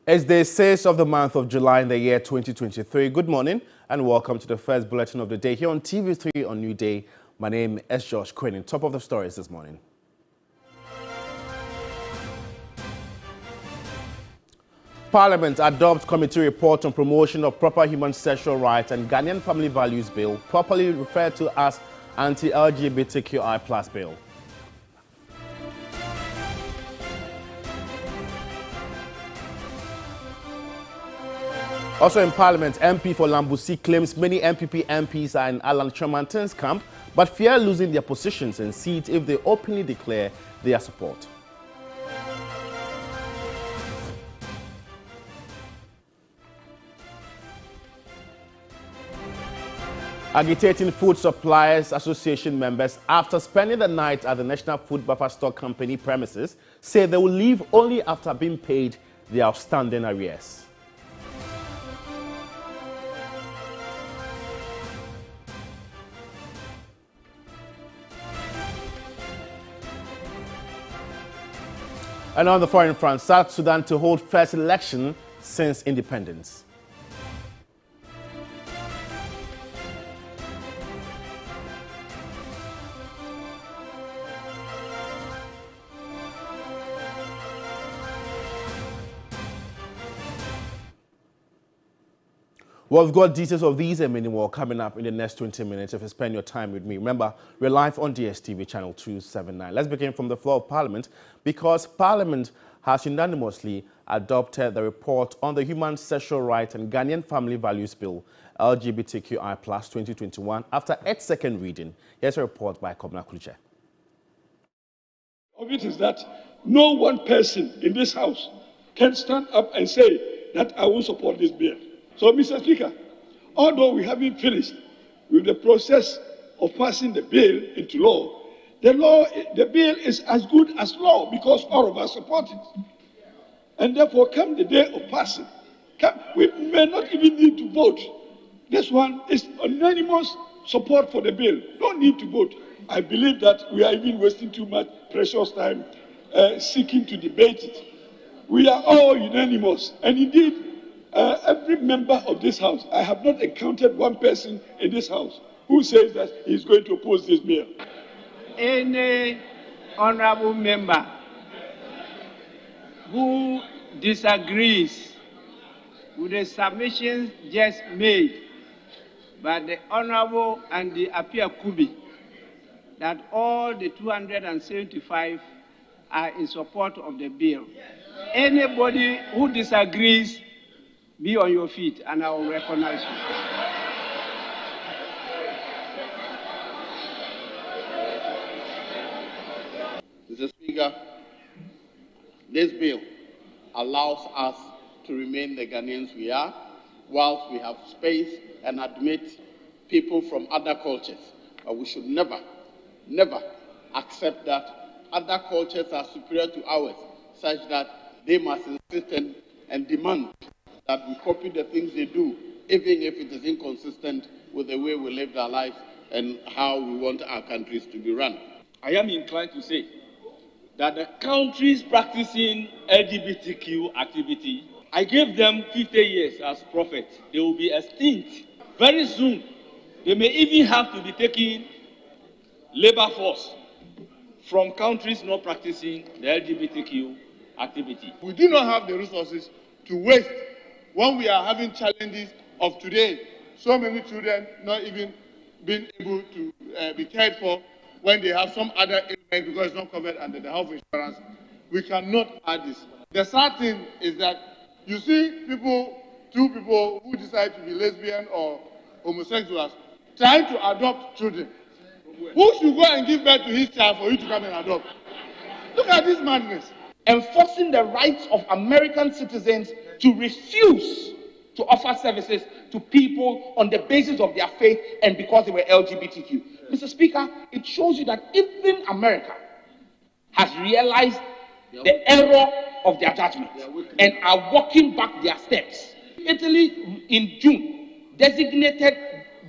It's day 6 of the month of July in the year 2023. Good morning and welcome to the first bulletin of the day here on TV3 on New Day. My name is Josh Quinn. Top of the stories this morning. Parliament adopts committee report on promotion of proper human sexual rights and Ghanaian family values bill, properly referred to as anti-LGBTQI+ bill. Also in Parliament, MP for Lambusi claims many MPP MPs are in Alan Tremantin's camp, but fear losing their positions and seats if they openly declare their support. Agitating Food Suppliers Association members after spending the night at the National Food Buffer Stock Company premises say they will leave only after being paid their outstanding arrears. And on the foreign front, South Sudan to hold first election since independence. Well, we've got details of these and many more coming up in the next 20 minutes if you spend your time with me. Remember, we're live on DSTV channel 279. Let's begin from the floor of Parliament because Parliament has unanimously adopted the report on the Human Sexual Rights and Ghanaian Family Values Bill, LGBTQI+ 2021, after its second reading. Here's a report by Kobna Kuliche. Of it is that no one person in this House can stand up and say that I will support this bill. So, Mr. Speaker, although we haven't finished with the process of passing the bill into law, the bill is as good as law because all of us support it. And therefore, come the day of passing, we may not even need to vote. This one is unanimous support for the bill. Don't need to vote. I believe that we are even wasting too much precious time seeking to debate it. We are all unanimous. And indeed, every member of this House, I have not encountered one person in this House who says that he is going to oppose this bill. Any honorable member who disagrees with the submissions just made by the Honorable Andy Appiah Kubi that all the 275 are in support of the bill. Anybody who disagrees, be on your feet and I will recognize you. Mr. Speaker, this bill allows us to remain the Ghanaians we are, whilst we have space and admit people from other cultures. But we should never, never accept that other cultures are superior to ours, such that they must insist and demand that we copy the things they do, even if it is inconsistent with the way we live our lives and how we want our countries to be run. I am inclined to say that the countries practicing LGBTQ activity, I gave them 50 years as prophet. They will be extinct. Very soon, they may even have to be taking labor force from countries not practicing the LGBTQ activity. We do not have the resources to waste when we are having challenges of today. So many children not even being able to be cared for when they have some other ailment because it's not covered under the health insurance. We cannot add this. The sad thing is that you see two people who decide to be lesbian or homosexuals trying to adopt children. Who should go and give birth to his child for you to come and adopt? Look at this madness. Enforcing the rights of American citizens to refuse to offer services to people on the basis of their faith and because they were LGBTQ. Mr. Speaker, it shows you that even America has realized the error of their judgment and are walking back their steps. Italy in June designated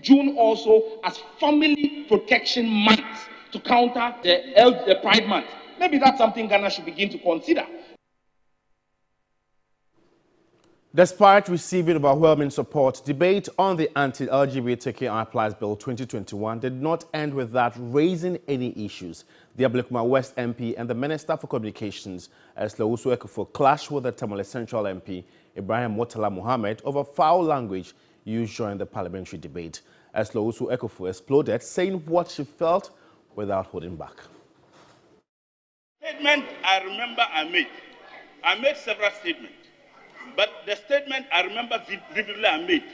June also as Family Protection Month to counter the Pride Month. Maybe that's something Ghana should begin to consider. Despite receiving overwhelming support, debate on the anti-LGBTQI+ Bill 2021 did not end with that raising any issues. The Ablekuma West MP and the Minister for Communications, Eslo Ekufuor, clashed with the Tamale Central MP, Ibrahim Murtala Mohammed, over foul language used during the parliamentary debate. Eslo Ekufuor exploded, saying what she felt without holding back. Statement I remember I made several statements. But the statement I remember vividly I made,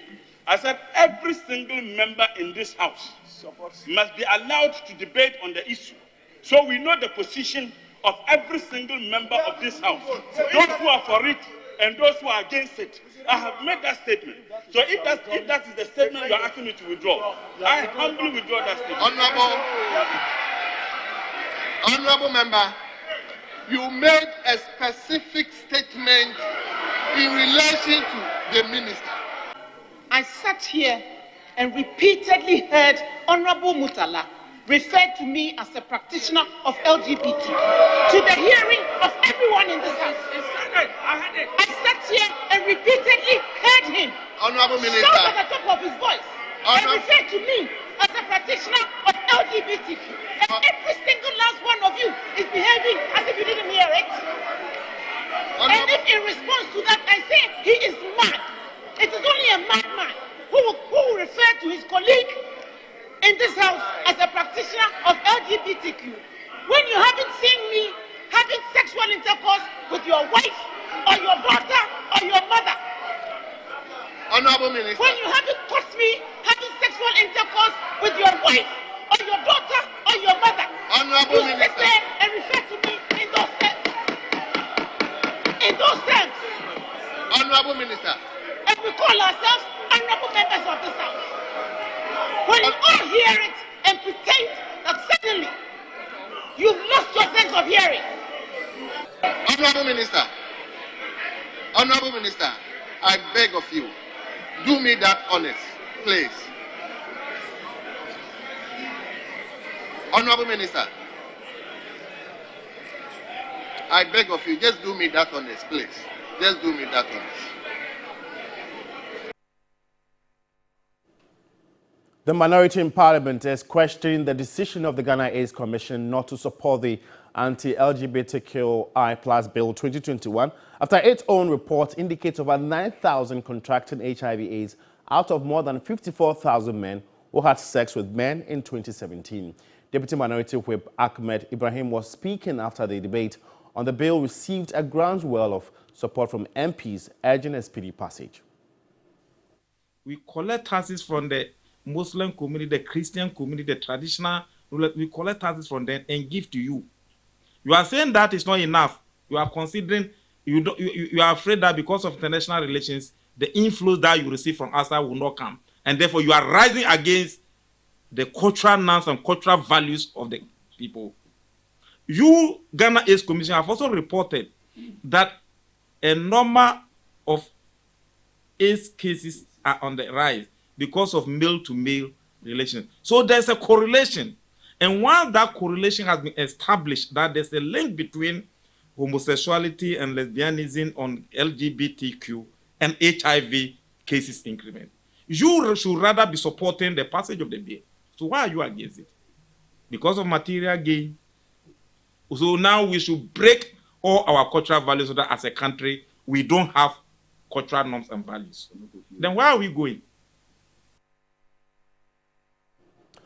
I said every single member in this house must be allowed to debate on the issue. So we know the position of every single member of this house. Those who are for it and those who are against it. I have made that statement. So if that is the statement you are asking me to withdraw, I humbly withdraw that statement. Honorable member, you made a specific statement in relation to the minister. I sat here and repeatedly heard Honorable Murtala refer to me as a practitioner of LGBT to the hearing of everyone in this house. I sat here and repeatedly heard him Honorable Minister, shout at the top of his voice and refer to me as a practitioner of LGBTQ. And every single last one of you is behaving as if you didn't hear it. And if in response to that I say he is mad, it is only a madman who will refer to his colleague in this house as a practitioner of LGBTQ. When you haven't seen me having sexual intercourse with your wife or your daughter or your mother. Honorable Minister. When you haven't caught me having sexual intercourse with your wife or your daughter or your mother. Honorable you Minister. Sit there and refer to me in those terms. In those terms. Honorable Minister. And we call ourselves honorable members of this house. When you all hear it and pretend that suddenly you've lost your sense of hearing. Honorable Minister. Honorable Minister, I beg of you, do me that honest, please. Honorable Minister, I beg of you, just do me that honest, please. Just do me that honest. The minority in Parliament is questioning the decision of the Ghana AIDS Commission not to support the anti-LGBTQI+ Bill 2021 after its own report indicates over 9,000 contracting HIV/AIDS out of more than 54,000 men who had sex with men in 2017. Deputy Minority Whip Ahmed Ibrahim was speaking after the debate on the bill received a groundswell of support from MPs urging a speedy passage. We collect taxes from the Muslim community, the Christian community, the traditional, we collect taxes from them and give to you. You are saying that is not enough. You are considering, you are afraid that because of international relations, the influence that you receive from outside will not come. And therefore, you are rising against the cultural norms and cultural values of the people. You, Ghana AIDS Commission, have also reported that a number of AIDS cases are on the rise because of male-to-male relations. So there's a correlation. And once that correlation has been established, that there's a link between homosexuality and lesbianism on LGBTQ and HIV cases increment, you should rather be supporting the passage of the bill. So why are you against it? Because of material gain. So now we should break all our cultural values so that as a country, we don't have cultural norms and values. Then where are we going?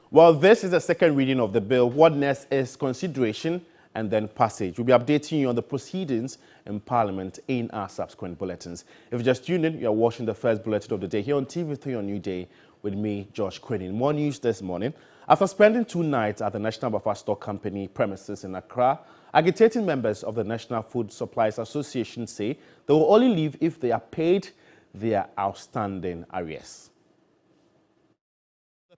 Well, this is the second reading of the bill. What next is consideration and then passage. We'll be updating you on the proceedings in Parliament in our subsequent bulletins. If you just tuned in, you are watching the first bulletin of the day here on TV3 on New Day with me, Josh Quinn. More news this morning. After spending 2 nights at the National Buffer Stock Company premises in Accra, agitating members of the National Food Suppliers Association say they will only leave if they are paid their outstanding arrears.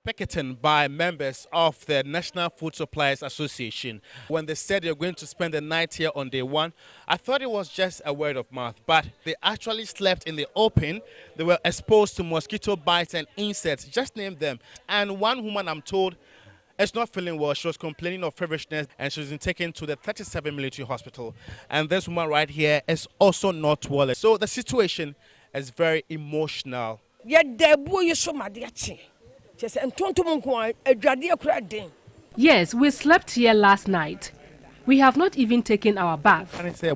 Picketing by members of the National Food Suppliers Association. When they said they're going to spend the night here on day 1, I thought it was just a word of mouth, but they actually slept in the open. They were exposed to mosquito bites and insects, just name them. And one woman, I'm told, is not feeling well. She was complaining of feverishness and she's been taken to the 37 military hospital. And this woman right here is also not well. So the situation is very emotional. Yes, we slept here last night. We have not even taken our bath. The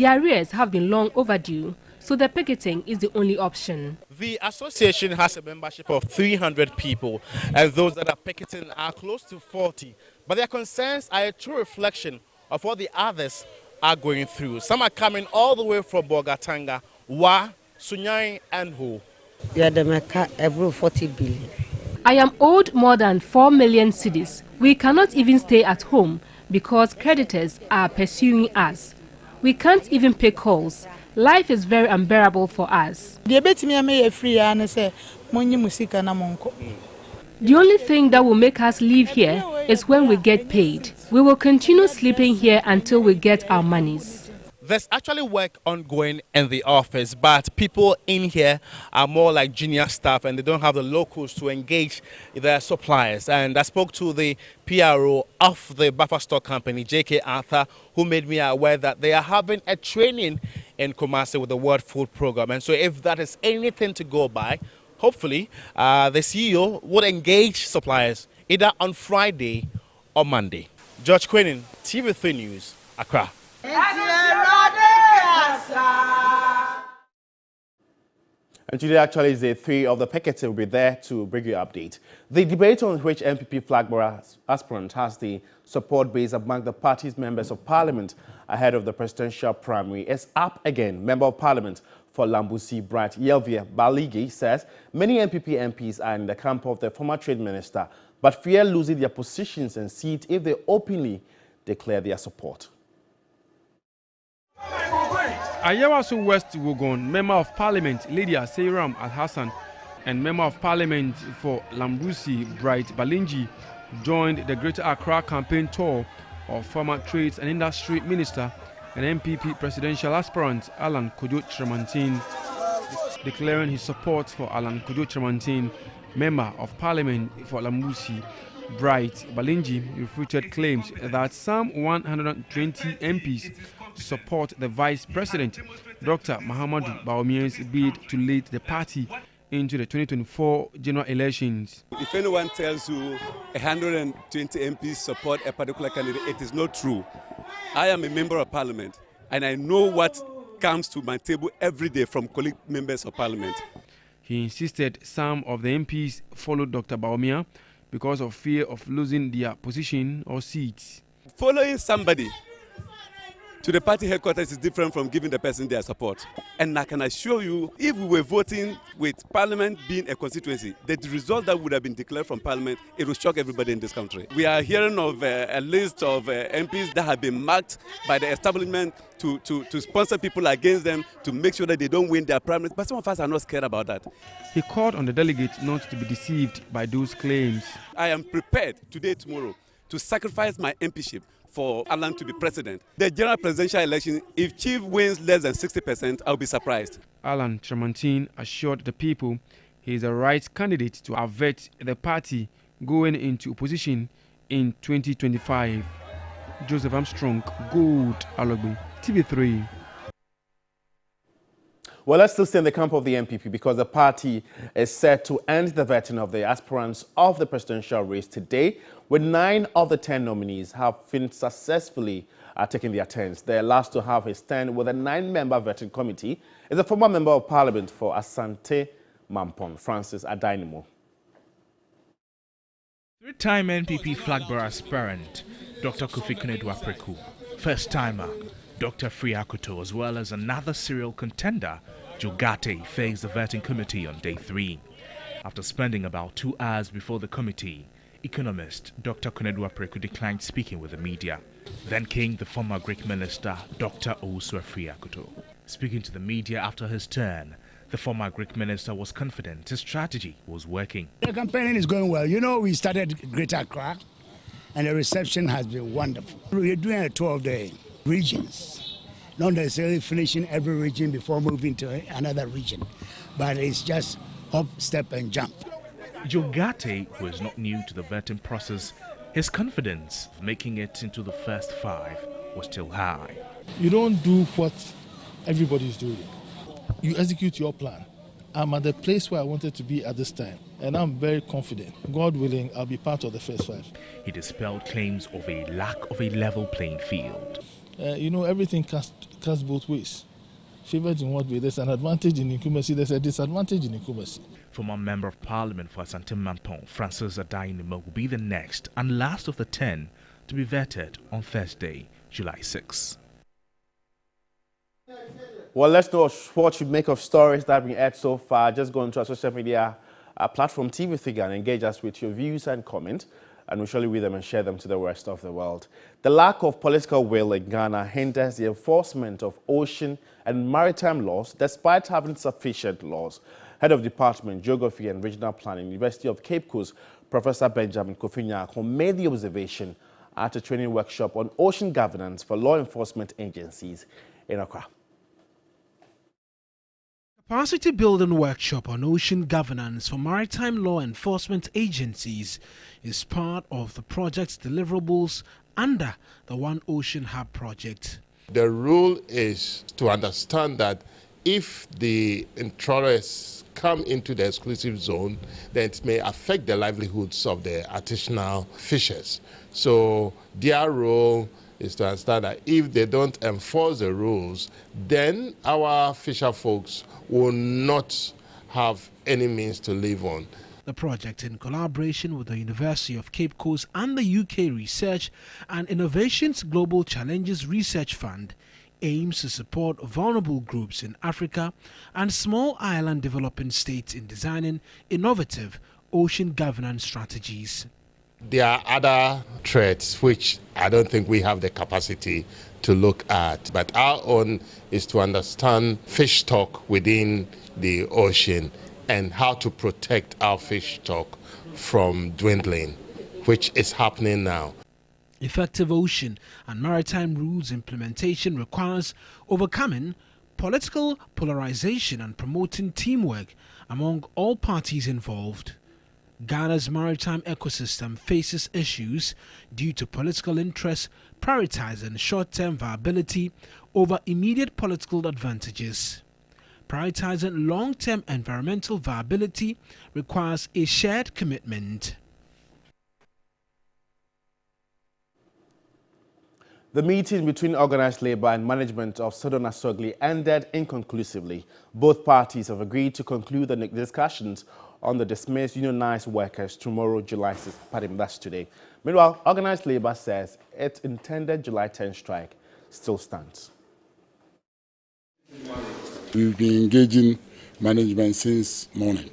arrears have been long overdue, so the picketing is the only option. The association has a membership of 300 people, and those that are picketing are close to 40. But their concerns are a true reflection of what the others are going through. Some are coming all the way from Bogatanga, Wa, Sunyai, and Ho. Every 40 billion. I am owed more than 4 million cedis. We cannot even stay at home because creditors are pursuing us. We can't even pay calls. Life is very unbearable for us. The only thing that will make us leave here is when we get paid. We will continue sleeping here until we get our monies. There's actually work ongoing in the office, but people in here are more like junior staff and they don't have the locals to engage their suppliers. And I spoke to the PRO of the buffer stock company, J.K. Arthur, who made me aware that they are having a training in Kumasi with the World Food Program. And so if that is anything to go by, hopefully the CEO would engage suppliers either on Friday or Monday. George Quinnin, TV3 News, Accra. And today actually is day 3 of the picketing. Will be there to bring you an update. The debate on which MPP flag bearer aspirant has the support base among the party's members of parliament ahead of the presidential primary is up again. Member of Parliament for Lambusi Bright Yelvia Baligi says many MPP MPs are in the camp of the former trade minister, but fear losing their positions and seats if they openly declare their support. Ayawaso West Wugon, Member of Parliament Lydia Seyram Al-Hassan and Member of Parliament for Lambusi Bright Balingi joined the Greater Accra campaign tour of former Trades and Industry Minister and MPP presidential aspirant Alan Kojo Tremantin. Declaring his support for Alan Kojo Tremantin, Member of Parliament for Lambusi Bright Balingi refuted claims that some 120 MPs support the Vice President, Dr. Mahamudu Bawumia's bid to lead the party into the 2024 general elections. If anyone tells you 120 MPs support a particular candidate, it is not true. I am a member of Parliament and I know what comes to my table every day from colleague members of Parliament. He insisted some of the MPs followed Dr. Bawumia because of fear of losing their position or seats. Following somebody to the party headquarters is different from giving the person their support. And I can assure you, if we were voting with Parliament being a constituency, the result that would have been declared from Parliament, it would shock everybody in this country. We are hearing of a list of MPs that have been marked by the establishment to sponsor people against them, to make sure that they don't win their primaries. But some of us are not scared about that. He called on the delegates not to be deceived by those claims. I am prepared today, tomorrow, to sacrifice my MPship for Alan to be president. The general presidential election, if Chief wins less than 60%, I'll be surprised. Alan Tremantin assured the people he is the right candidate to avert the party going into opposition in 2025. Joseph Armstrong, Gold Alogbe, TV3. Well, let's still stay in the camp of the MPP because the party is set to end the vetting of the aspirants of the presidential race today, with 9 of the 10 nominees have been successfully taking their turns. The last to have his turn with a 9-member vetting committee is a former member of Parliament for Asante Mampon, Francis Adainimo. 3-time MPP flag bearer aspirant Dr. Kofi Konadu Apreku, first-timer Dr. Free Akoto, as well as another serial contender, Joe Gate, faced the vetting committee on day 3. After spending about 2 hours before the committee, economist Dr. Konadu Apreku declined speaking with the media. Then came the former Greek minister, Dr. Owusu Free Akoto. Speaking to the media after his turn, the former Greek minister was confident his strategy was working. The campaigning is going well. You know, we started Greater Accra, and the reception has been wonderful. We're doing a tour of the regions, not necessarily finishing every region before moving to another region, but it's just hop, step and jump. Joe Gate, who is not new to the vetting process, his confidence of making it into the first 5 was still high. You don't do what everybody's doing. You execute your plan. I'm at the place where I wanted to be at this time, and I'm very confident. God willing, I'll be part of the first 5. He dispelled claims of a lack of a level playing field. Everything cuts both ways. Favored in what way? There's an advantage in incumbency, there's a disadvantage in incumbency. Former Member of Parliament for Asante Mampong, Francis Adai-Nimo, will be the next and last of the 10 to be vetted on Thursday, July 6. Well, let's know what you make of stories that have been aired so far. Just go into our social media platform, TV Figure, and engage us with your views and comments, and we'll surely read them and share them to the rest of the world. The lack of political will in Ghana hinders the enforcement of ocean and maritime laws, despite having sufficient laws. Head of Department, Geography and Regional Planning, University of Cape Coast, Professor Benjamin Kofi Nyarko made the observation at a training workshop on ocean governance for law enforcement agencies in Accra. Capacity building workshop on ocean governance for maritime law enforcement agencies is part of the project's deliverables under the One Ocean Hub project. The rule is to understand that if the trawlers come into the exclusive zone, then it may affect the livelihoods of the artisanal fishers. So their role is to understand that if they don't enforce the rules, then our fisher folks will not have any means to live on. The project, in collaboration with the University of Cape Coast and the UK Research and Innovations Global Challenges Research Fund, aims to support vulnerable groups in Africa and small island developing states in designing innovative ocean governance strategies. There are other threats which I don't think we have the capacity to look at, but our own is to understand fish stock within the ocean and how to protect our fish stock from dwindling, which is happening now. Effective ocean and maritime rules implementation requires overcoming political polarization and promoting teamwork among all parties involved. Ghana's maritime ecosystem faces issues due to political interests prioritizing short-term viability over immediate political advantages. Prioritizing long-term environmental viability requires a shared commitment. The meeting between organized labor and management of Southern Asogli ended inconclusively. Both parties have agreed to conclude the discussions on the dismissed unionized workers tomorrow, July 6th. Pardon, that's today. Meanwhile, organized labor says its intended July 10th strike still stands. We've been engaging management since morning.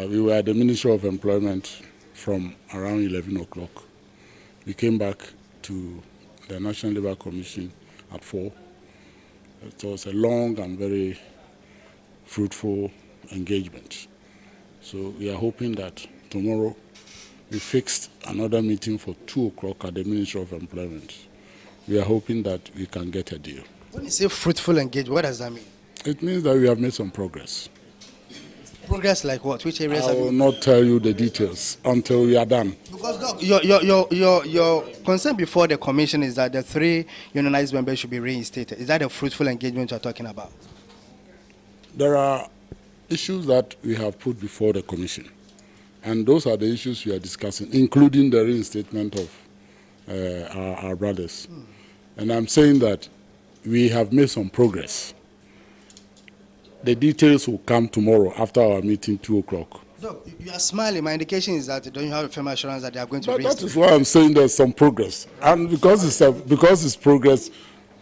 We were at the Ministry of Employment from around 11 o'clock. We came back to the National Labour Commission at 4. It was a long and very fruitful engagement. So we are hoping that tomorrow we fixed another meeting for 2 o'clock at the Ministry of Employment. We are hoping that we can get a deal. When you say fruitful engagement, what does that mean? It means that we have made some progress. Progress like what? Which areas I will not tell you the details until we are done. Because Doc, your concern before the commission is that the 3 unionized members should be reinstated. Is that a fruitful engagement you're talking about? There are issues that we have put before the commission, and those are the issues we are discussing, including the reinstatement of our brothers. And I'm saying that we have made some progress. The details will come tomorrow after our meeting, 2 o'clock. Look, you are smiling. My indication is that don't you have a firm assurance that they are going to That is why I'm saying there's some progress. And because it's progress,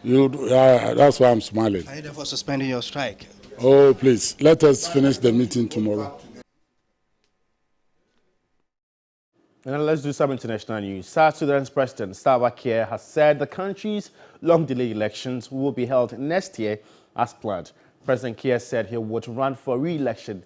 that's why I'm smiling. Are you therefore suspending your strike? Oh, please, let us finish the meeting tomorrow. And then let's do some international news. South Sudan's President Salva Kiir has said the country's long-delayed elections will be held next year as planned. President Kiir said he would run for re-election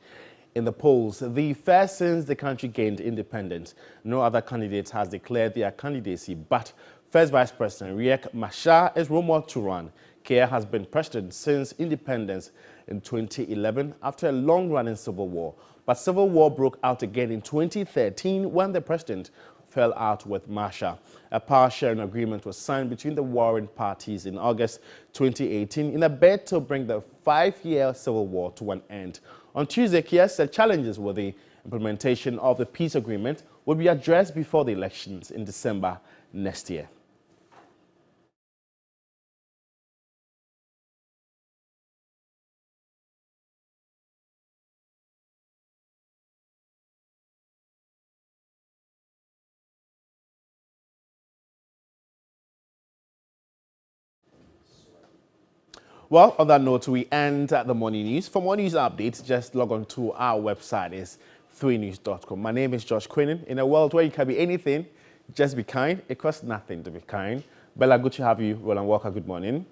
in the polls, the first since the country gained independence. No other candidate has declared their candidacy, but First Vice President Riek Machar is rumored to run. Kiir has been president since independence in 2011 after a long-running civil war But civil war broke out again in 2013 when the president fell out with Masha. A power-sharing agreement was signed between the warring parties in August 2018 in a bid to bring the 5-year civil war to an end. On Tuesday, Kiir said challenges with the implementation of the peace agreement will be addressed before the elections in December next year. Well, on that note, we end the morning news. For more news updates, just log on to our website. It's 3news.com. My name is Josh Quinnen. In a world where you can be anything, just be kind. It costs nothing to be kind. Bella, good to have you. Roland Walker, good morning.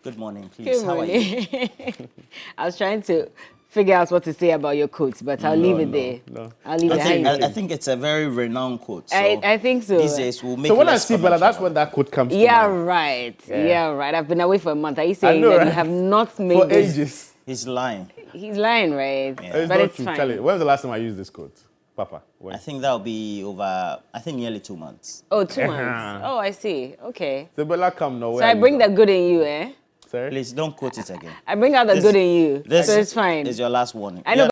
Good morning, please. Good morning. How are you? I was trying to figure out what to say about your quote, but I'll leave it there. I'll leave it. I think it's a very renowned quote. So I think so. These days we'll make. So when I see Bella, that's when that quote comes. Yeah, to mind. right. Yeah. Yeah, right. I've been away for a month. Are you saying know, that right? you have not made For this? ages. He's lying. He's lying, right? Yeah. But it's fine. Tell it. When was the last time I used this quote, Papa? When? I think that'll be over. I think nearly 2 months. Oh, 2 months. Oh, I see. Okay. So Bella, come now. So I bring the good in you, eh? Sorry? Please don't quote it again. I bring out the good in you, so it's fine. It's your last warning. I know.